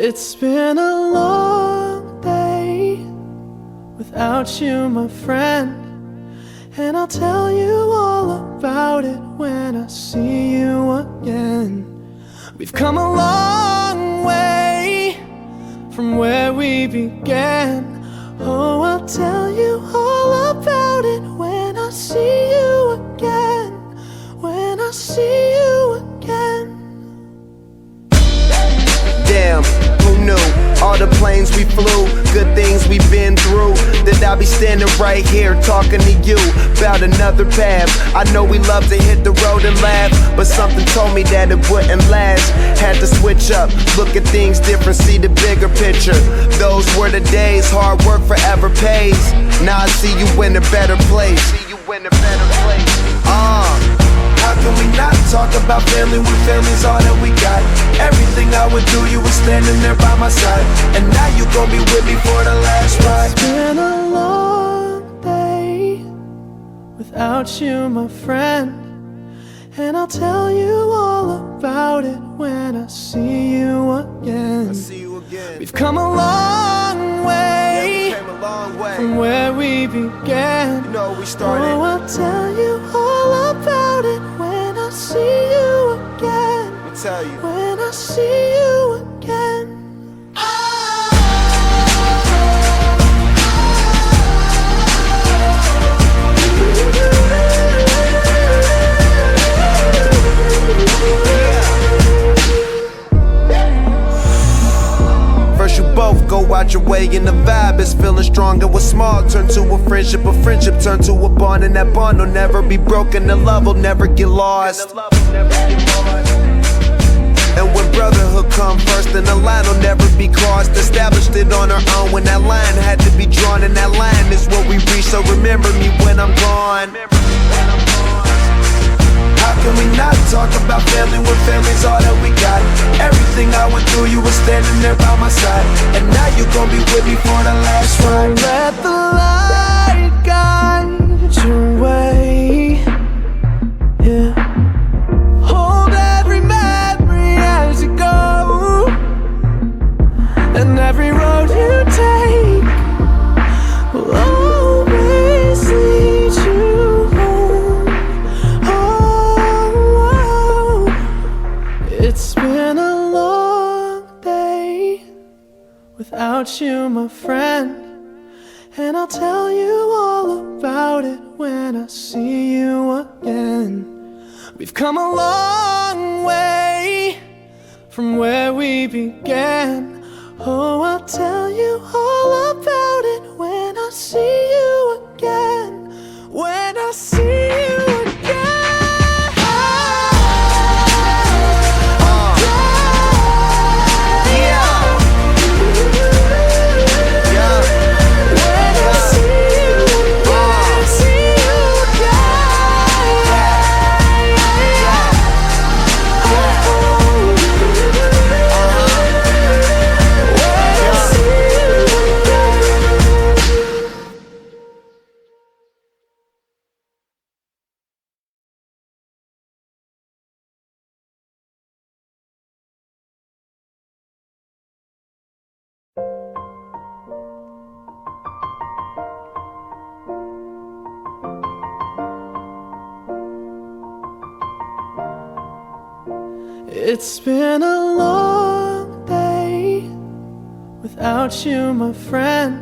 It's been a long day without you, my friend, and I'll tell you all about it when I see you again. We've come a long way from where we began. Oh, I'll tell you all about it when I see you again. When I see you again. Damn, who knew? All the planes we flew, good things we've been through, that I'll be standing right here talking to you about another path. I know we love to hit the road and laugh, but something told me that it wouldn't last. Had to switch up, look at things different, see the bigger picture. Those were the days, hard work forever pays. Now I see you in a better place. How can we not talk about family when family's all that we got? Everything I would do, you were standing there by my side, and now you gon' be with me for the last ride. It's been a long day without you, my friend, and I'll tell you all about it when I see you again. We've come a long way, from where we began. You know we started. Oh, I'll tell you all about it when I see you again. Let me tell you. When I see you again. First you both go out your way and the vibe is feeling stronger. What's small turn to a friendship turn to a bond, and that bond will never be broken. The love will never get lost. And when brotherhood come first, then the line will never be crossed. Established it on our own when that line had to be drawn, and that line is what we reach. So remember me when I'm gone. How can we not talk about family when family's all that we got? Everything I went through, you were standing there by my side, and now you gon' be with me for the last ride. Let the light guide your way. Yeah. Hold every memory as you go, and every road you take will always lead you home. Oh, it's been a long day without you, my friend, and I'll tell you all about it when I see you again. We've come a long way from where we began. Oh, I'll tell you all about it when I see you again. When I see you again. It's been a long day without you, my friend,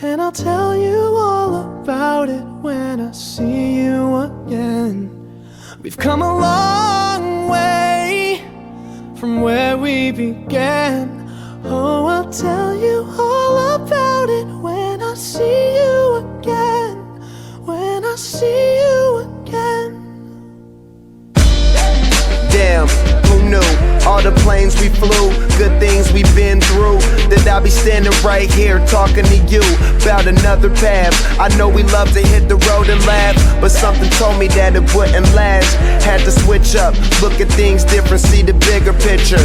and I'll tell you all about it when I see you again. We've come a long way from where we began. Oh, I'll tell you all about it when I see you again. When I see you again. Damn, who knew? All the planes we flew, good things we've been through, that I'll be standing right here talking to you about another path. I know we love to hit the road and laugh, but something told me that it wouldn't last. Had to switch up, look at things different, see the bigger picture.